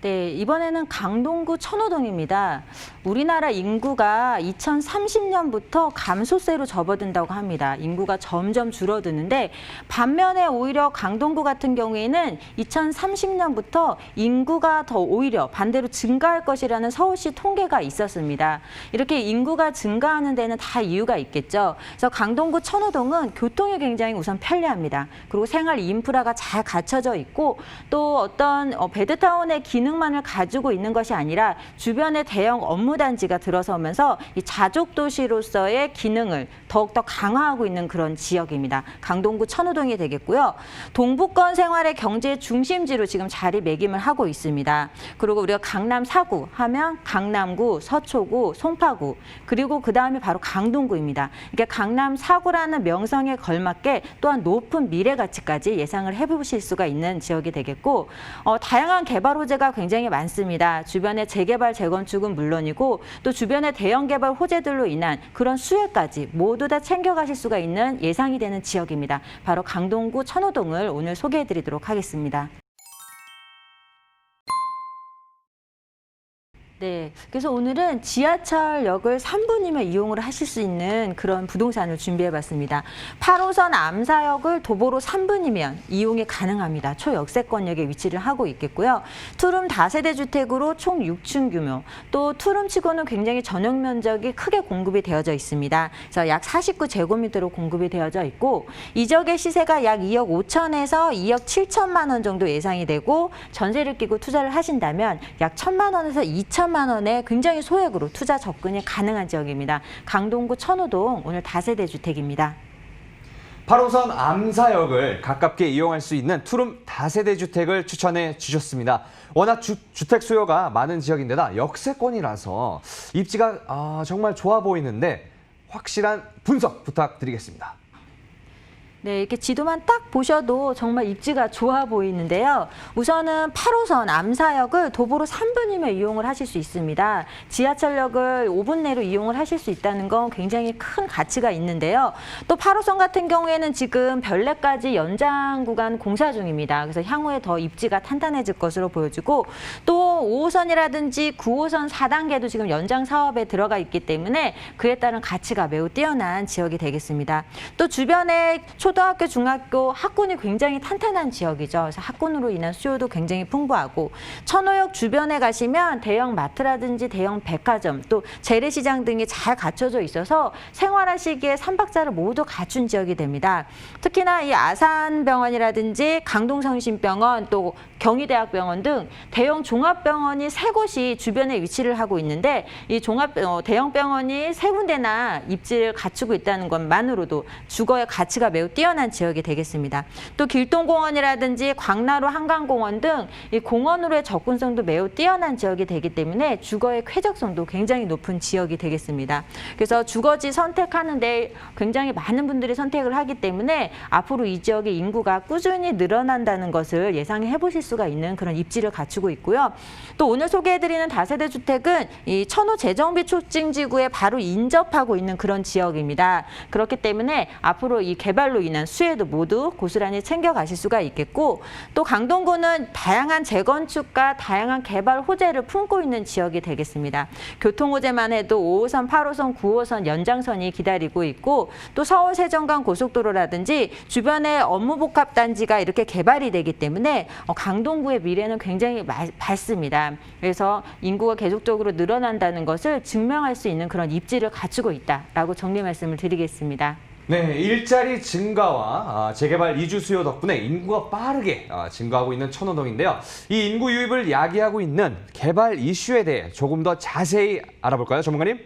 네, 이번에는 강동구 천호동입니다. 우리나라 인구가 2030년부터 감소세로 접어든다고 합니다. 인구가 점점 줄어드는데 반면에 오히려 강동구 같은 경우에는 2030년부터 인구가 더 오히려 반대로 증가할 것이라는 서울시 통계가 있었습니다. 이렇게 인구가 증가하는 데는 다 이유가 있겠죠. 그래서 강동구 천호동은 교통이 굉장히 우선 편리합니다. 그리고 생활 인프라가 잘 갖춰져 있고 또 어떤 베드타운의 기능만을 가지고 있는 것이 아니라 주변에 대형 업무 단지가 들어서면서 이 자족 도시로서의 기능을 더욱더 강화하고 있는 그런 지역입니다. 강동구 천호동이 되겠고요. 동부권 생활의 경제 중심지로 지금 자리매김을 하고 있습니다. 그리고 우리가 강남 4구 하면 강남구, 서초구, 송파구 그리고 그다음에 바로 강동구입니다. 이게 강남 4구라는 명성에 걸맞게 또한 높은 미래 가치까지 예상을 해보실 수가 있는 지역이 되겠고 다양한 개발 호재가 굉장히 많습니다. 주변의 재개발, 재건축은 물론이고 또 주변의 대형 개발 호재들로 인한 그런 수혜까지 모두 다 챙겨가실 수가 있는 예상이 되는 지역입니다. 바로 강동구 천호동을 오늘 소개해드리도록 하겠습니다. 네, 그래서 오늘은 지하철역을 3분이면 이용을 하실 수 있는 그런 부동산을 준비해봤습니다. 8호선 암사역을 도보로 3분이면 이용이 가능합니다. 초역세권역에 위치를 하고 있겠고요. 투룸 다세대 주택으로 총 6층 규모, 또 투룸치고는 굉장히 전용 면적이 크게 공급이 되어져 있습니다. 그래서 약 49제곱미터로 공급이 되어져 있고 이 지역의 시세가 약 2억 5천에서 2억 7천만 원 정도 예상이 되고 전세를 끼고 투자를 하신다면 약 1천만 원에서 2천만 원의 굉장히 소액으로 투자 접근이 가능한 지역입니다. 강동구 천호동 오늘 다세대 주택입니다. 8호선 암사역을 가깝게 이용할 수 있는 투룸 다세대 주택을 추천해 주셨습니다. 워낙 주택 수요가 많은 지역인데다 역세권이라서 입지가 정말 좋아 보이는데 확실한 분석 부탁드리겠습니다. 네, 이렇게 지도만 딱 보셔도 정말 입지가 좋아 보이는데요. 우선은 8호선 암사역을 도보로 3분이면 이용을 하실 수 있습니다. 지하철역을 5분 내로 이용을 하실 수 있다는 건 굉장히 큰 가치가 있는데요. 또 8호선 같은 경우에는 지금 별내까지 연장 구간 공사 중입니다. 그래서 향후에 더 입지가 탄탄해질 것으로 보여지고 또 5호선이라든지 9호선 4단계도 지금 연장 사업에 들어가 있기 때문에 그에 따른 가치가 매우 뛰어난 지역이 되겠습니다. 또 주변에 초등학교, 중학교 학군이 굉장히 탄탄한 지역이죠. 그래서 학군으로 인한 수요도 굉장히 풍부하고 천호역 주변에 가시면 대형 마트라든지 대형 백화점 또 재래시장 등이 잘 갖춰져 있어서 생활하시기에 3박자를 모두 갖춘 지역이 됩니다. 특히나 이 아산병원이라든지 강동성심병원 또 경희대학병원 등 대형 종합병원이 3곳이 주변에 위치를 하고 있는데 이 대형 병원이 3군데나 입지를 갖추고 있다는 것만으로도 주거의 가치가 매우 뛰어난 지역이 되겠습니다. 또 길동공원이라든지 광나루 한강공원 등 이 공원으로의 접근성도 매우 뛰어난 지역이 되기 때문에 주거의 쾌적성도 굉장히 높은 지역이 되겠습니다. 그래서 주거지 선택하는데 굉장히 많은 분들이 선택을 하기 때문에 앞으로 이 지역의 인구가 꾸준히 늘어난다는 것을 예상해 보실 수가 있는 그런 입지를 갖추고 있고요. 또 오늘 소개해드리는 다세대 주택은 이 천호 재정비 촉진지구에 바로 인접하고 있는 그런 지역입니다. 그렇기 때문에 앞으로 이 개발로 인한 수혜도 모두 고스란히 챙겨가실 수가 있겠고 또 강동구는 다양한 재건축과 다양한 개발 호재를 품고 있는 지역이 되겠습니다. 교통 호재만 해도 5호선, 8호선, 9호선 연장선이 기다리고 있고 또 서울 세정간 고속도로라든지 주변에 업무복합단지가 이렇게 개발이 되기 때문에 강동구의 미래는 굉장히 밝습니다. 그래서 인구가 계속적으로 늘어난다는 것을 증명할 수 있는 그런 입지를 갖추고 있다라고 정리 말씀을 드리겠습니다. 네, 일자리 증가와 재개발 이주 수요 덕분에 인구가 빠르게 증가하고 있는 천호동인데요. 이 인구 유입을 야기하고 있는 개발 이슈에 대해 조금 더 자세히 알아볼까요, 전문가님?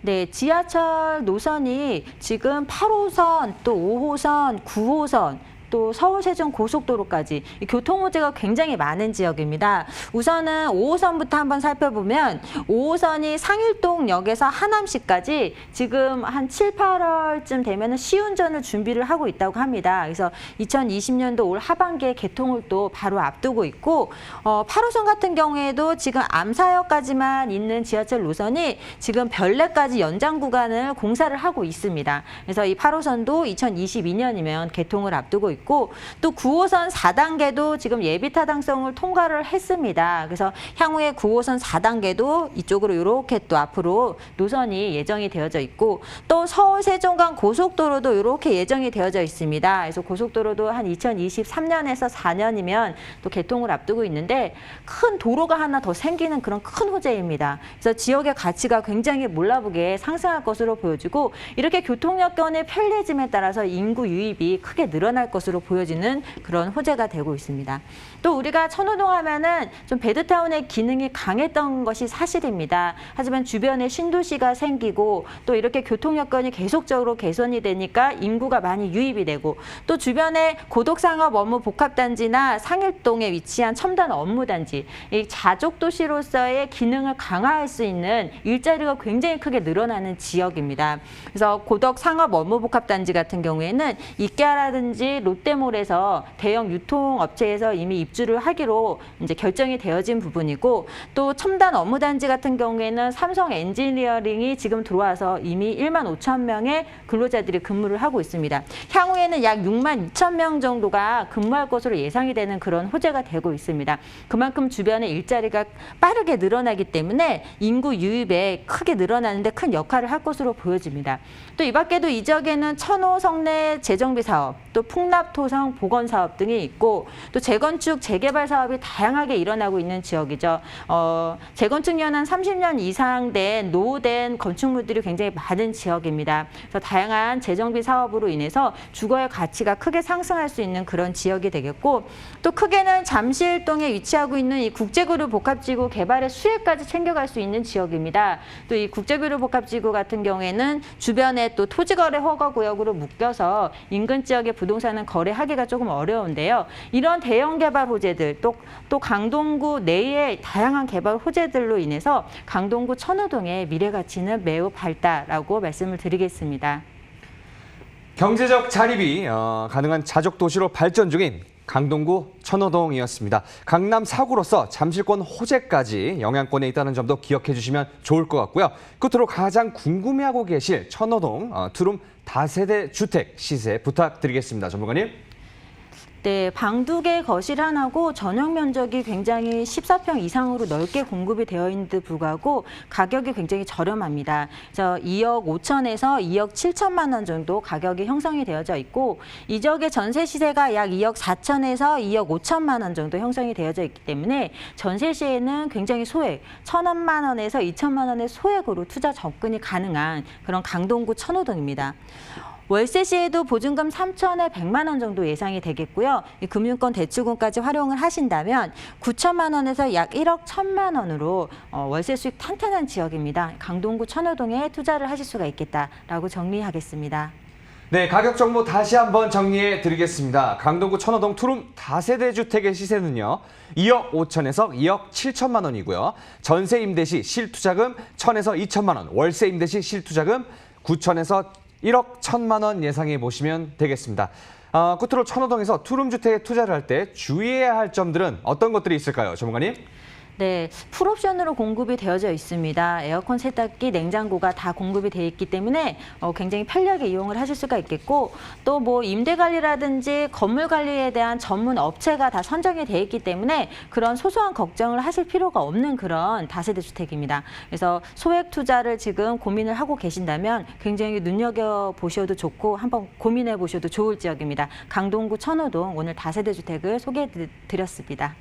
네, 지하철 노선이 지금 8호선, 또 5호선, 9호선, 또 서울 세종 고속도로까지 교통 호재가 굉장히 많은 지역입니다. 우선은 5호선부터 한번 살펴보면 5호선이 상일동역에서 하남시까지 지금 한 7, 8월쯤 되면 시운전을 준비를 하고 있다고 합니다. 그래서 2020년도 올 하반기에 개통을 또 바로 앞두고 있고 8호선 같은 경우에도 지금 암사역까지만 있는 지하철 노선이 지금 별내까지 연장 구간을 공사를 하고 있습니다. 그래서 이 8호선도 2022년이면 개통을 앞두고 있고 있고 또 9호선 4단계도 지금 예비 타당성을 통과를 했습니다. 그래서 향후에 9호선 4단계도 이쪽으로 이렇게 또 앞으로 노선이 예정이 되어져 있고 또 서울 세종간 고속도로도 이렇게 예정이 되어져 있습니다. 그래서 고속도로도 한 2023년에서 4년이면 또 개통을 앞두고 있는데 큰 도로가 하나 더 생기는 그런 큰 호재입니다. 그래서 지역의 가치가 굉장히 몰라보게 상승할 것으로 보여지고 이렇게 교통 여건의 편리해짐에 따라서 인구 유입이 크게 늘어날 것으로 보여지는 그런 호재가 되고 있습니다. 또 우리가 천호동 하면은 좀 베드타운의 기능이 강했던 것이 사실입니다. 하지만 주변에 신도시가 생기고 또 이렇게 교통 여건이 계속적으로 개선이 되니까 인구가 많이 유입이 되고 또 주변에 고덕상업 업무 복합단지나 상일동에 위치한 첨단 업무단지, 이 자족도시로서의 기능을 강화할 수 있는 일자리가 굉장히 크게 늘어나는 지역입니다. 그래서 고덕상업 업무복합단지 같은 경우에는 이케아라든지 롯데몰에서 대형 유통업체에서 이미 입주를 하기로 이제 결정이 되어진 부분이고 또 첨단 업무단지 같은 경우에는 삼성 엔지니어링이 지금 들어와서 이미 1만 5천 명의 근로자들이 근무를 하고 있습니다. 향후에는 약 6만 2천 명 정도가 근무할 것으로 예상이 되는 그런 호재가 되고 있습니다. 그만큼 주변에 일자리가 빠르게 늘어나기 때문에 인구 유입에 크게 늘어나는데 큰 역할을 할 것으로 보여집니다. 또 이 밖에도 이 지역에는 천호 성내 재정비 사업, 또 풍납토성 보건 사업 등이 있고 또 재건축, 재개발 사업이 다양하게 일어나고 있는 지역이죠. 재건축 연한 30년 이상 된 노후된 건축물들이 굉장히 많은 지역입니다. 그래서 다양한 재정비 사업으로 인해서 주거의 가치가 크게 상승할 수 있는 그런 지역이 되겠고 또 크게는 잠실동에 위치하고 있는 이 국제그룹 복합지구 개발의 수혜까지 챙겨갈 수 있는 지역입니다. 또 이 국제그룹 복합지구 같은 경우에는 주변에 또 토지거래 허가구역으로 묶여서 인근 지역의 부동산은 거래하기가 조금 어려운데요. 이런 대형 개발 호재들 또 강동구 내의 다양한 개발 호재들로 인해서 강동구 천호동의 미래 가치는 매우 밝다라고 말씀을 드리겠습니다. 경제적 자립이 가능한 자족 도시로 발전 중인 강동구 천호동이었습니다. 강남 4구로서 잠실권 호재까지 영향권에 있다는 점도 기억해 주시면 좋을 것 같고요. 끝으로 가장 궁금해하고 계실 천호동 투룸 다세대 주택 시세 부탁드리겠습니다. 전문가님. 네, 방 2개, 거실 하나고 전용 면적이 굉장히 14평 이상으로 넓게 공급이 되어 있는데도 불구하고 가격이 굉장히 저렴합니다. 그래서 2억 5천에서 2억 7천만 원 정도 가격이 형성이 되어져 있고 이 지역의 전세 시세가 약 2억 4천에서 2억 5천만 원 정도 형성이 되어져 있기 때문에 전세 시에는 굉장히 소액, 1,000만 원에서 2천만 원의 소액으로 투자 접근이 가능한 그런 강동구 천호동입니다. 월세 시에도 보증금 3천에 100만 원 정도 예상이 되겠고요. 이 금융권 대출금까지 활용을 하신다면 9천만 원에서 약 1억 1천만 원으로 월세 수익 탄탄한 지역입니다. 강동구 천호동에 투자를 하실 수가 있겠다라고 정리하겠습니다. 네, 가격 정보 다시 한번 정리해 드리겠습니다. 강동구 천호동 투룸 다세대 주택의 시세는요. 2억 5천에서 2억 7천만 원이고요. 전세 임대 시 실투자금 1천에서 2천만 원, 월세 임대 시 실투자금 9천에서 1억 1천만 원 예상해 보시면 되겠습니다. 끝으로 천호동에서 투룸 주택에 투자를 할 때 주의해야 할 점들은 어떤 것들이 있을까요, 전문가님? 네, 풀옵션으로 공급이 되어져 있습니다. 에어컨, 세탁기, 냉장고가 다 공급이 되어 있기 때문에 굉장히 편리하게 이용을 하실 수가 있겠고 또 뭐 임대 관리라든지 건물 관리에 대한 전문 업체가 다 선정이 되어 있기 때문에 그런 소소한 걱정을 하실 필요가 없는 그런 다세대 주택입니다. 그래서 소액 투자를 지금 고민을 하고 계신다면 굉장히 눈여겨보셔도 좋고 한번 고민해 보셔도 좋을 지역입니다. 강동구 천호동 오늘 다세대 주택을 소개해 드렸습니다.